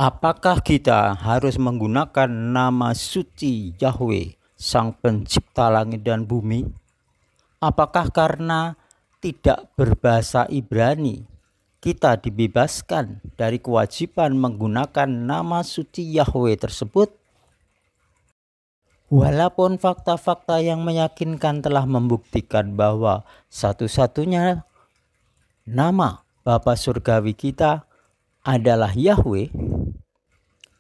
Apakah kita harus menggunakan nama suci Yahweh, Sang Pencipta langit dan bumi? Apakah karena tidak berbahasa Ibrani, kita dibebaskan dari kewajiban menggunakan nama suci Yahweh tersebut? Walaupun fakta-fakta yang meyakinkan telah membuktikan bahwa satu-satunya nama Bapa Surgawi kita adalah Yahweh,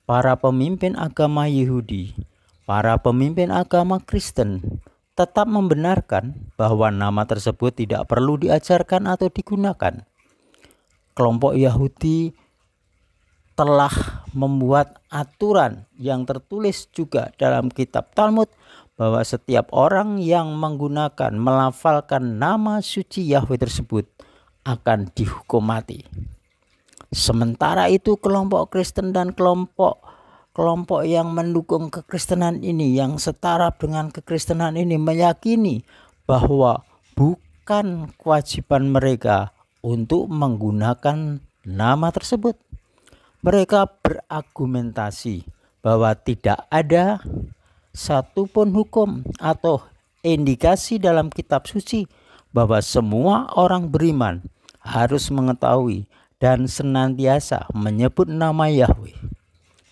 para pemimpin agama Yahudi, para pemimpin agama Kristen tetap membenarkan bahwa nama tersebut tidak perlu diajarkan atau digunakan. Kelompok Yahudi telah membuat aturan yang tertulis juga dalam kitab Talmud bahwa setiap orang yang menggunakan melafalkan nama suci Yahweh tersebut akan dihukum mati. Sementara itu kelompok Kristen dan kelompok yang mendukung kekristenan ini, yang setara dengan kekristenan ini, meyakini bahwa bukan kewajiban mereka untuk menggunakan nama tersebut. Mereka berargumentasi bahwa tidak ada satupun hukum atau indikasi dalam kitab suci bahwa semua orang beriman harus mengetahui dan senantiasa menyebut nama Yahweh.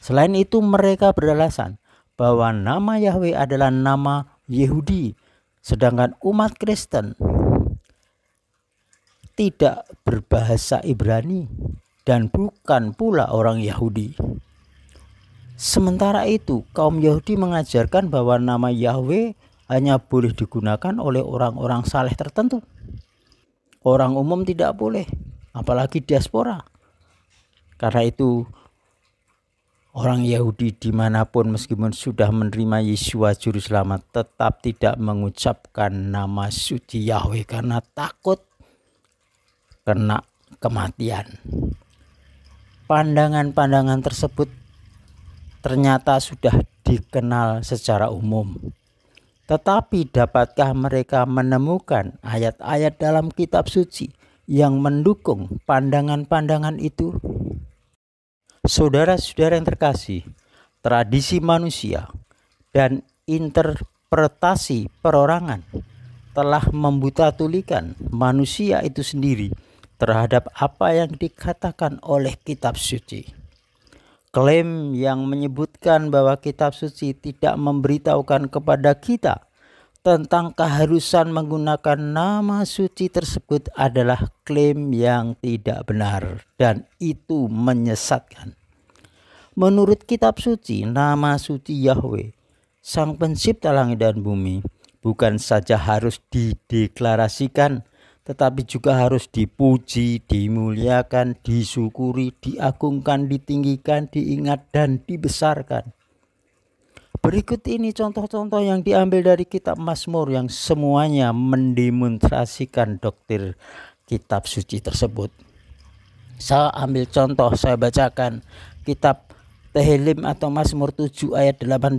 Selain itu, mereka beralasan bahwa nama Yahweh adalah nama Yahudi, sedangkan umat Kristen tidak berbahasa Ibrani dan bukan pula orang Yahudi. Sementara itu, kaum Yahudi mengajarkan bahwa nama Yahweh hanya boleh digunakan oleh orang-orang saleh tertentu. Orang umum tidak boleh, apalagi diaspora. Karena itu, orang Yahudi dimanapun meskipun sudah menerima Yesua Juru Selamat tetap tidak mengucapkan nama suci Yahweh karena takut kena kematian. Pandangan-pandangan tersebut ternyata sudah dikenal secara umum. Tetapi dapatkah mereka menemukan ayat-ayat dalam kitab suci yang mendukung pandangan-pandangan itu? Saudara-saudara yang terkasih, tradisi manusia dan interpretasi perorangan telah membutatulikan manusia itu sendiri terhadap apa yang dikatakan oleh kitab suci. Klaim yang menyebutkan bahwa kitab suci tidak memberitahukan kepada kita tentang keharusan menggunakan nama suci tersebut adalah klaim yang tidak benar dan itu menyesatkan. Menurut kitab suci, nama suci Yahweh, Sang Pencipta langit dan bumi, bukan saja harus dideklarasikan, tetapi juga harus dipuji, dimuliakan, disyukuri, diagungkan, ditinggikan, diingat, dan dibesarkan. Berikut ini contoh-contoh yang diambil dari kitab Mazmur yang semuanya mendemonstrasikan doktrin kitab suci tersebut. Saya ambil contoh, saya bacakan kitab Tehillim atau Mazmur 7 ayat 18.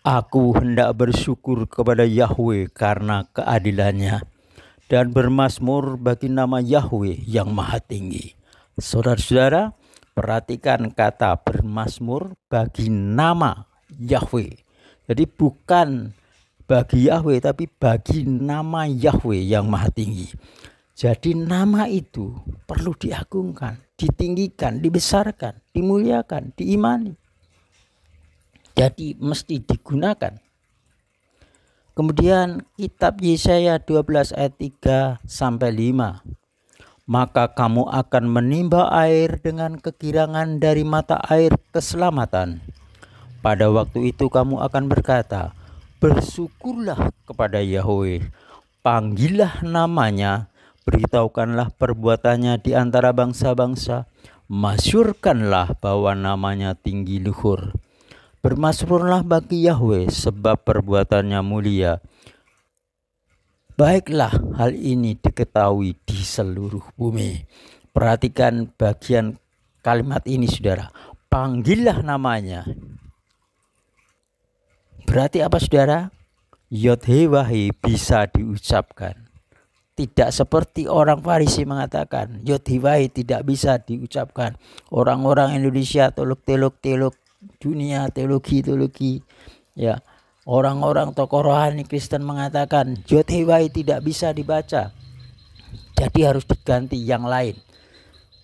Aku hendak bersyukur kepada Yahweh karena keadilannya dan bermazmur bagi nama Yahweh yang maha tinggi. Saudara-saudara, perhatikan kata bermazmur bagi nama Yahweh. Jadi bukan bagi Yahweh tapi bagi nama Yahweh yang maha tinggi. Jadi nama itu perlu diagungkan, ditinggikan, dibesarkan, dimuliakan, diimani. Jadi mesti digunakan. Kemudian kitab Yesaya 12 ayat 3-5. Maka kamu akan menimba air dengan kegirangan dari mata air keselamatan. Pada waktu itu kamu akan berkata, bersyukurlah kepada Yahweh, panggillah namanya, beritahukanlah perbuatannya di antara bangsa-bangsa, masyurkanlah bahwa namanya tinggi luhur. Bermazmurlah bagi Yahweh sebab perbuatannya mulia. Baiklah hal ini diketahui di seluruh bumi. Perhatikan bagian kalimat ini saudara. Panggillah namanya. Berarti apa saudara? Yod-Heh-Wah-Heh bisa diucapkan. Tidak seperti orang Farisi mengatakan Yod-Heh-Wahe tidak bisa diucapkan. Orang-orang Indonesia teolog dunia teologi ya, orang-orang tokoh rohani Kristen mengatakan Yod-Heh-Wahe tidak bisa dibaca, jadi harus diganti yang lain.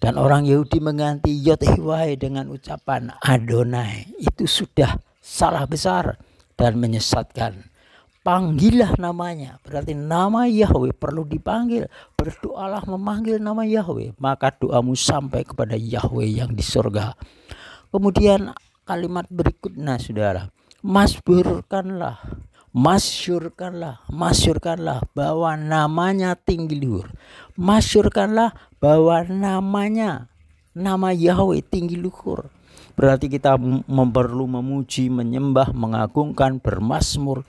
Dan orang Yahudi mengganti Yod-Heh-Wahe dengan ucapan Adonai. Itu sudah salah besar dan menyesatkan. Panggillah namanya, berarti nama Yahweh perlu dipanggil. Berdoalah memanggil nama Yahweh, maka doamu sampai kepada Yahweh yang di surga. Kemudian kalimat berikutnya saudara, masyurkanlah bahwa namanya tinggi luhur. Masyurkanlah bahwa nama Yahweh tinggi luhur. Berarti kita perlu memuji, menyembah, mengagungkan, bermazmur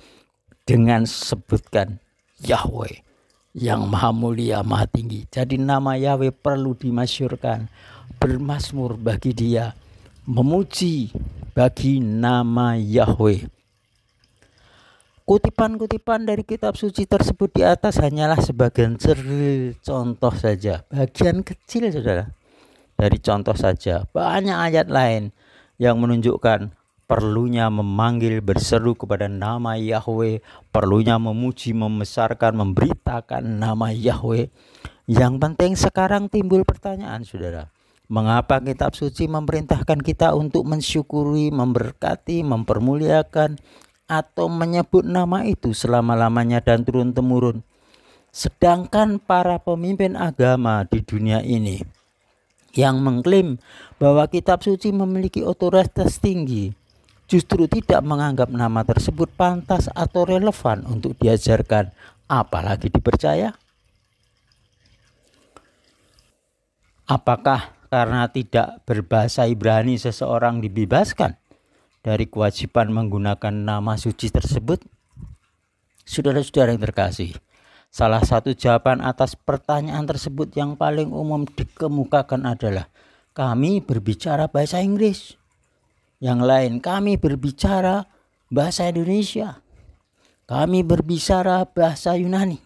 dengan sebutkan Yahweh yang maha mulia, maha tinggi. Jadi nama Yahweh perlu dimasyurkan, bermazmur bagi dia, memuji bagi nama Yahweh. Kutipan-kutipan dari kitab suci tersebut di atas hanyalah sebagian contoh saja, bagian kecil saudara, dari contoh saja. Banyak ayat lain yang menunjukkan perlunya memanggil, berseru kepada nama Yahweh, perlunya memuji, membesarkan, memberitakan nama Yahweh. Yang penting sekarang timbul pertanyaan saudara, mengapa kitab suci memerintahkan kita untuk mensyukuri, memberkati, mempermuliakan, atau menyebut nama itu selama-lamanya dan turun-temurun? Sedangkan para pemimpin agama di dunia ini yang mengklaim bahwa kitab suci memiliki otoritas tinggi, justru tidak menganggap nama tersebut pantas atau relevan untuk diajarkan, apalagi dipercaya. Apakah karena tidak berbahasa Ibrani seseorang dibebaskan dari kewajiban menggunakan nama suci tersebut? Saudara-saudara yang terkasih, salah satu jawaban atas pertanyaan tersebut yang paling umum dikemukakan adalah kami berbicara bahasa Inggris. Yang lain, kami berbicara bahasa Indonesia. Kami berbicara bahasa Yunani.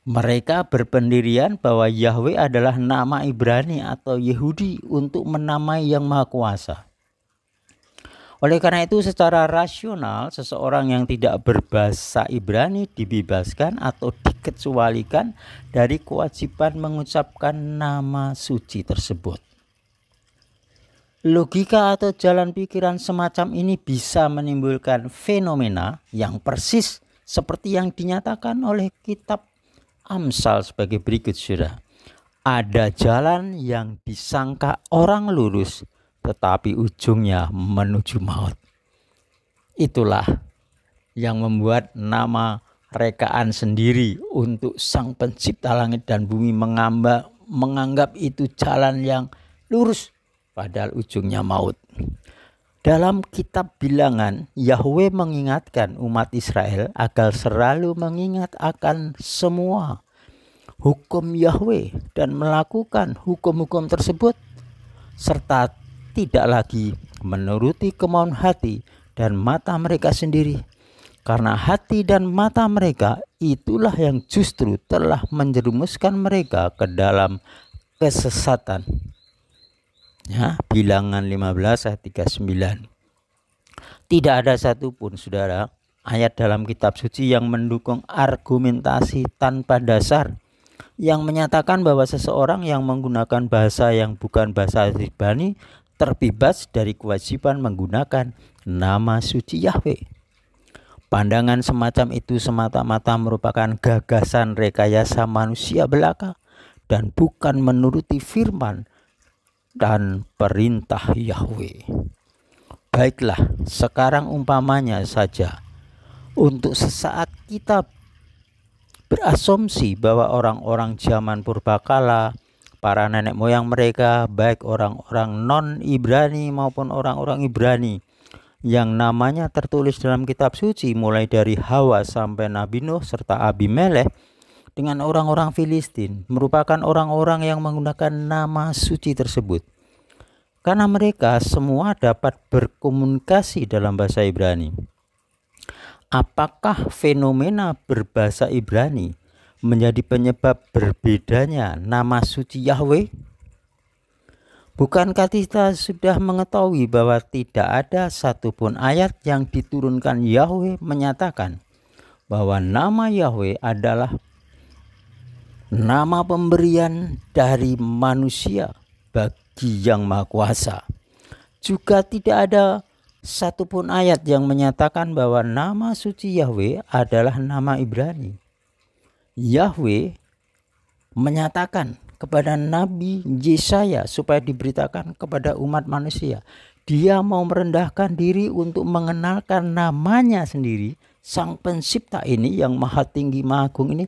Mereka berpendirian bahwa Yahweh adalah nama Ibrani atau Yehudi untuk menamai Yang Maha Kuasa. Oleh karena itu, secara rasional, seseorang yang tidak berbahasa Ibrani dibebaskan atau dikecualikan dari kewajiban mengucapkan nama suci tersebut. Logika atau jalan pikiran semacam ini bisa menimbulkan fenomena yang persis seperti yang dinyatakan oleh kitab Amsal sebagai berikut saudara. Ada jalan yang disangka orang lurus, tetapi ujungnya menuju maut. Itulah yang membuat nama rekaan sendiri untuk Sang Pencipta langit dan bumi menganggap itu jalan yang lurus, padahal ujungnya maut. Dalam kitab Bilangan, Yahweh mengingatkan umat Israel agar selalu mengingat akan semua hukum Yahweh dan melakukan hukum-hukum tersebut, serta tidak lagi menuruti kemauan hati dan mata mereka sendiri, karena hati dan mata mereka itulah yang justru telah menjerumuskan mereka ke dalam kesesatan. Ya, Bilangan 15 ayat 39. Tidak ada satupun saudara ayat dalam kitab suci yang mendukung argumentasi tanpa dasar yang menyatakan bahwa seseorang yang menggunakan bahasa yang bukan bahasa Ibrani terbebas dari kewajiban menggunakan nama suci Yahweh. Pandangan semacam itu semata-mata merupakan gagasan rekayasa manusia belaka dan bukan menuruti firman dan perintah Yahweh. Baiklah, sekarang umpamanya saja untuk sesaat kita berasumsi bahwa orang-orang zaman purbakala, para nenek moyang mereka, baik orang-orang non-Ibrani maupun orang-orang Ibrani yang namanya tertulis dalam kitab suci, mulai dari Hawa sampai Nabi Nuh serta Abimelekh dengan orang-orang Filistin, merupakan orang-orang yang menggunakan nama suci tersebut. Karena mereka semua dapat berkomunikasi dalam bahasa Ibrani. Apakah fenomena berbahasa Ibrani menjadi penyebab berbedanya nama suci Yahweh? Bukankah kita sudah mengetahui bahwa tidak ada satupun ayat yang diturunkan Yahweh menyatakan bahwa nama Yahweh adalah nama pemberian dari manusia bagi Yang Maha Kuasa. Juga tidak ada satupun ayat yang menyatakan bahwa nama suci Yahweh adalah nama Ibrani. Yahweh menyatakan kepada Nabi Yesaya supaya diberitakan kepada umat manusia. Dia mau merendahkan diri untuk mengenalkan namanya sendiri, Sang Pencipta ini yang maha tinggi, maha agung ini,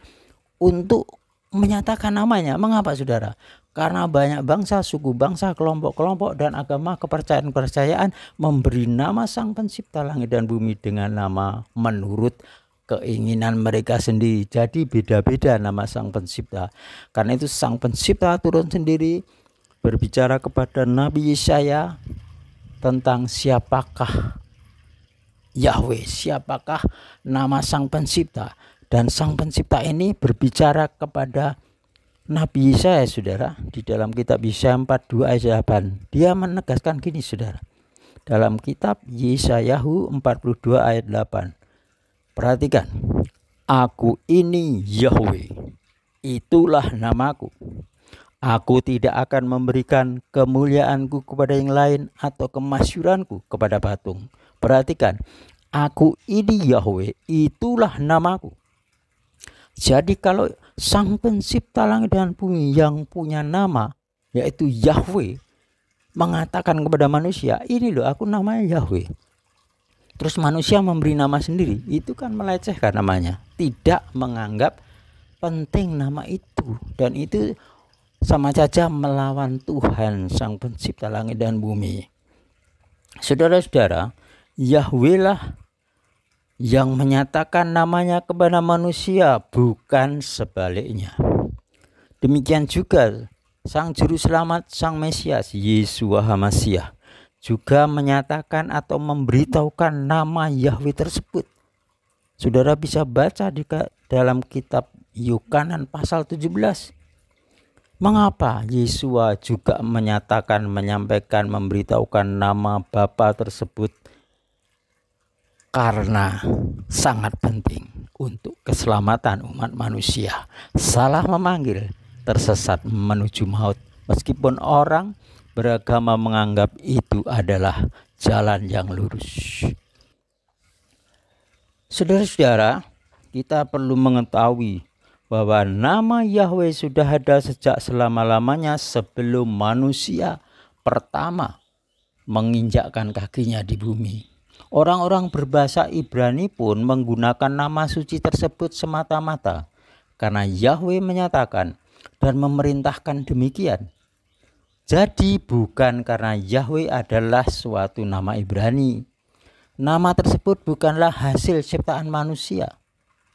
untuk menyatakan namanya. Mengapa saudara? Karena banyak bangsa, suku bangsa, kelompok-kelompok dan agama, kepercayaan-kepercayaan memberi nama Sang Pencipta langit dan bumi dengan nama menurut keinginan mereka sendiri. Jadi beda-beda nama Sang Pencipta. Karena itu Sang Pencipta turun sendiri berbicara kepada Nabi Yesaya tentang siapakah Yahweh, siapakah nama Sang Pencipta. Dan Sang Pencipta ini berbicara kepada Nabi Yesaya, saudara, di dalam kitab Yesaya 42 ayat 8. Dia menegaskan gini, saudara. Dalam kitab Yesayahu 42 ayat 8. Perhatikan, aku ini Yahweh, itulah namaku. Aku tidak akan memberikan kemuliaanku kepada yang lain atau kemasyuranku kepada patung. Perhatikan, aku ini Yahweh, itulah namaku. Jadi kalau Sang Pencipta langit dan bumi yang punya nama, yaitu Yahweh, mengatakan kepada manusia, ini loh aku namanya Yahweh. Terus manusia memberi nama sendiri, itu kan melecehkan namanya, tidak menganggap penting nama itu, dan itu sama saja melawan Tuhan Sang Pencipta langit dan bumi. Saudara-saudara, Yahweh lah yang menyatakan namanya kepada manusia, bukan sebaliknya. Demikian juga Sang Juru Selamat, Sang Mesias, Yeshua HaMashiach, juga menyatakan atau memberitahukan nama Yahweh tersebut. Saudara bisa baca di dalam kitab Yohanan pasal 17. Mengapa Yeshua juga menyatakan, menyampaikan, memberitahukan nama Bapa tersebut? Karena sangat penting untuk keselamatan umat manusia. Salah memanggil, tersesat menuju maut. Meskipun orang beragama menganggap itu adalah jalan yang lurus. Saudara-saudara, kita perlu mengetahui bahwa nama Yahweh sudah ada sejak selama-lamanya sebelum manusia pertama menginjakkan kakinya di bumi. Orang-orang berbahasa Ibrani pun menggunakan nama suci tersebut semata-mata karena Yahweh menyatakan dan memerintahkan demikian. Jadi bukan karena Yahweh adalah suatu nama Ibrani. Nama tersebut bukanlah hasil ciptaan manusia.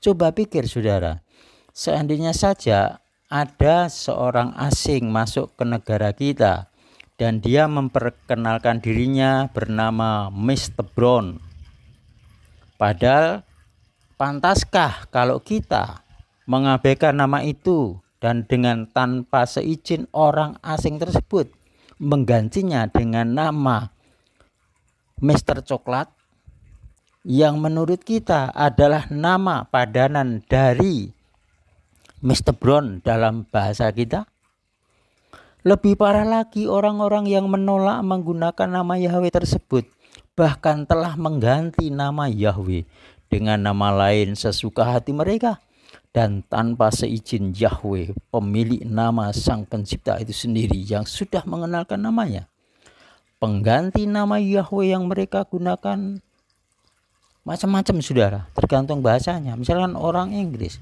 Coba pikir saudara, seandainya saja ada seorang asing masuk ke negara kita dan dia memperkenalkan dirinya bernama Mr. Brown. Padahal pantaskah kalau kita mengabaikan nama itu dan dengan tanpa seizin orang asing tersebut menggantinya dengan nama Mr. Coklat yang menurut kita adalah nama padanan dari Mr. Brown dalam bahasa kita? Lebih parah lagi, orang-orang yang menolak menggunakan nama Yahweh tersebut bahkan telah mengganti nama Yahweh dengan nama lain sesuka hati mereka dan tanpa seizin Yahweh, pemilik nama Sang Pencipta itu sendiri yang sudah mengenalkan namanya. Pengganti nama Yahweh yang mereka gunakan macam-macam saudara, tergantung bahasanya. Misalkan orang Inggris,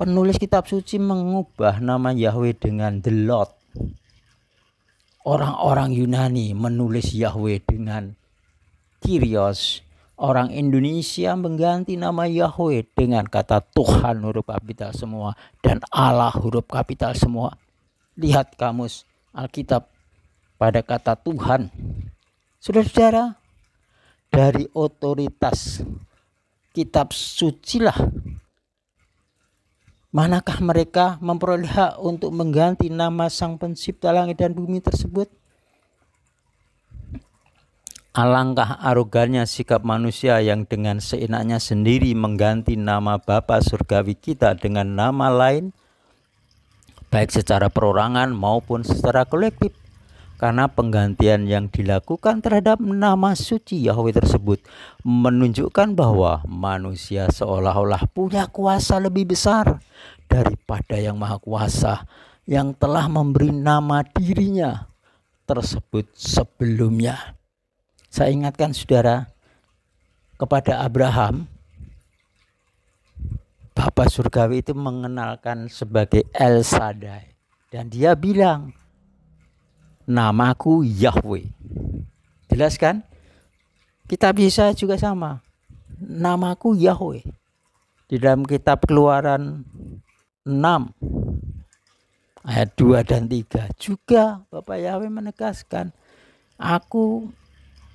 penulis kitab suci mengubah nama Yahweh dengan the Lord. Orang-orang Yunani menulis Yahweh dengan Kyrios. Orang Indonesia mengganti nama Yahweh dengan kata Tuhan huruf kapital semua dan Allah huruf kapital semua. Lihat kamus Alkitab pada kata Tuhan. Saudara-saudara, dari otoritas kitab suci lah Manakah mereka memperoleh hak untuk mengganti nama Sang Pencipta langit dan bumi tersebut? Alangkah arogannya sikap manusia yang dengan seenaknya sendiri mengganti nama Bapa surgawi kita dengan nama lain, baik secara perorangan maupun secara kolektif. Karena penggantian yang dilakukan terhadap nama suci Yahweh tersebut menunjukkan bahwa manusia seolah-olah punya kuasa lebih besar daripada yang Maha Kuasa yang telah memberi nama dirinya tersebut sebelumnya. Saya ingatkan saudara kepada Abraham, Bapa surgawi itu mengenalkan sebagai El Shaddai, dan dia bilang, namaku Yahweh. Jelas kan? Kita bisa juga sama. Namaku Yahweh. Di dalam kitab Keluaran 6 ayat 2 dan 3 juga Bapak Yahweh menegaskan, aku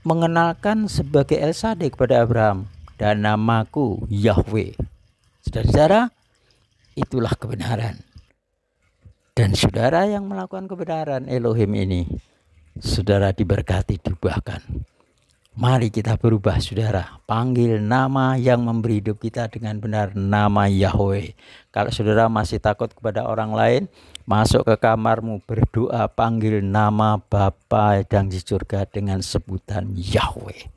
mengenalkan sebagai El Shaddai kepada Abraham dan namaku Yahweh. Saudara-saudara, itulah kebenaran. Dan saudara yang melakukan kebenaran Elohim ini, saudara diberkati, diubahkan. Mari kita berubah saudara, panggil nama yang memberi hidup kita dengan benar, nama Yahweh. Kalau saudara masih takut kepada orang lain, masuk ke kamarmu, berdoa, panggil nama Bapa yang di surga dengan sebutan Yahweh.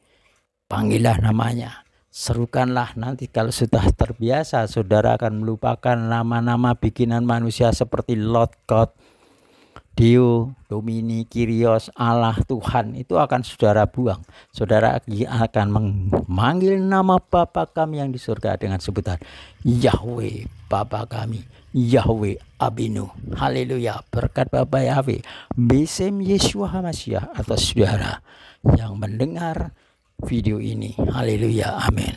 Panggillah namanya. Serukanlah, nanti kalau sudah terbiasa, saudara akan melupakan nama-nama bikinan manusia seperti Lot, God, Dio, Domini, Kyrios, Allah, Tuhan. Itu akan saudara buang. Saudara akan memanggil nama Bapa kami yang di surga dengan sebutan Yahweh, Bapa kami, Yahweh Abinu. Haleluya, berkat Bapa Yahweh, Besem Yeshua HaMashiach atas saudara yang mendengar video ini. Haleluya, amin.